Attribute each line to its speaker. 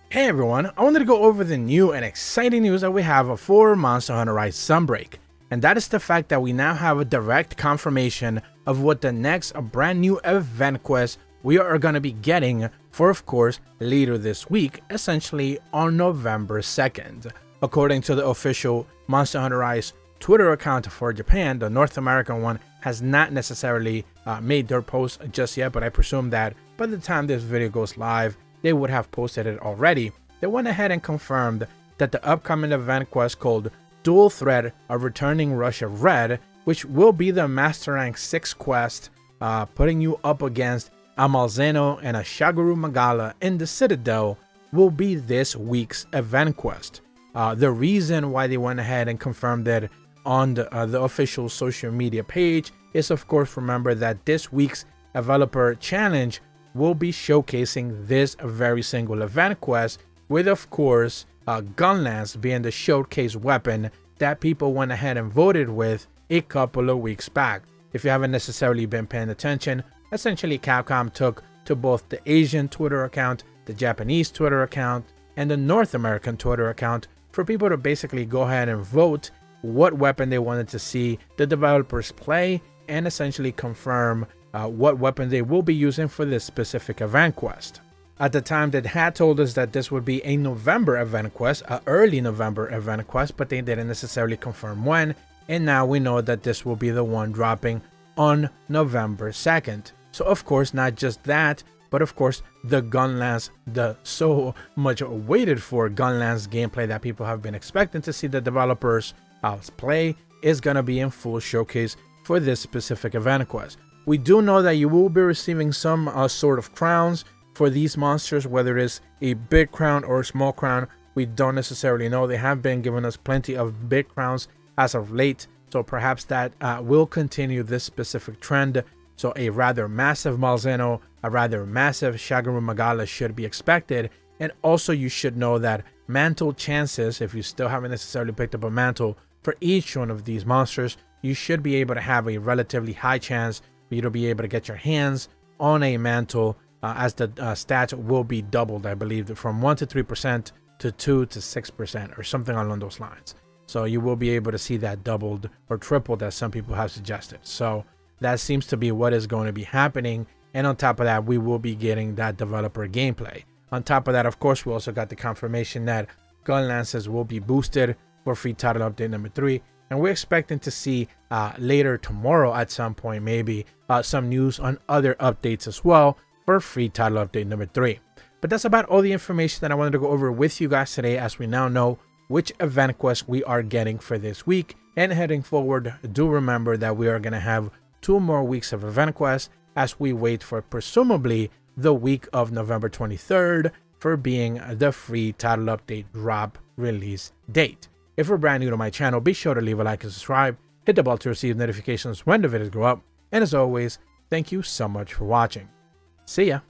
Speaker 1: Hey everyone, I wanted to go over the new and exciting news that we have for Monster Hunter Rise Sunbreak, and that is the fact that we now have a direct confirmation of what the next brand new event quest we are going to be getting for, of course, later this week, essentially on November 2nd. According to the official Monster Hunter Rise Twitter account for Japan, the North American one has not necessarily made their post just yet, but I presume that by the time this video goes live, they would have posted it already. They went ahead and confirmed that the upcoming event quest called Dual Threat of Returning Rush of Red, which will be the Master Rank 6 quest, putting you up against a Malzeno and a Shagaru Magala in the Citadel, will be this week's event quest. The reason why they went ahead and confirmed it on the official social media page is, of course, remember that this week's developer challenge will be showcasing this very single event quest, with, of course, Gunlance being the showcase weapon that people went ahead and voted with a couple of weeks back. If you haven't necessarily been paying attention, essentially Capcom took to both the Asian Twitter account, the Japanese Twitter account, and the North American Twitter account for people to basically go ahead and vote what weapon they wanted to see the developers play, and essentially confirm what weapon they will be using for this specific event quest. At the time, they had told us that this would be a November event quest, an early November event quest, but they didn't necessarily confirm when, and now we know that this will be the one dropping on November 2nd. So of course, not just that, but of course the Gunlance, the so much waited for Gunlance gameplay that people have been expecting to see the developers play, is going to be in full showcase for this specific event quest. We do know that you will be receiving some sort of crowns for these monsters, whether it is a big crown or a small crown. We don't necessarily know. They have been giving us plenty of big crowns as of late, so perhaps that will continue this specific trend. So a rather massive Malzeno, a rather massive Shagaru Magala should be expected. And also you should know that mantle chances, if you still haven't necessarily picked up a mantle for each one of these monsters, you should be able to have a relatively high chance for you to be able to get your hands on a mantle, as the stats will be doubled, I believe, from 1 to 3% to 2 to 6% or something along those lines. So you will be able to see that doubled or tripled, as some people have suggested. So that seems to be what is going to be happening. And on top of that, we will be getting that developer gameplay. On top of that, of course, we also got the confirmation that gun lances will be boosted for free title update number 3. And we're expecting to see later tomorrow at some point, maybe some news on other updates as well for free title update number 3. But that's about all the information that I wanted to go over with you guys today, as we now know which event quest we are getting for this week. And heading forward, do remember that we are going to have 2 more weeks of event quests as we wait for presumably the week of November 23rd for being the free title update drop release date. If you're brand new to my channel, be sure to leave a like and subscribe, hit the bell to receive notifications when the videos go up, and as always, thank you so much for watching. See ya!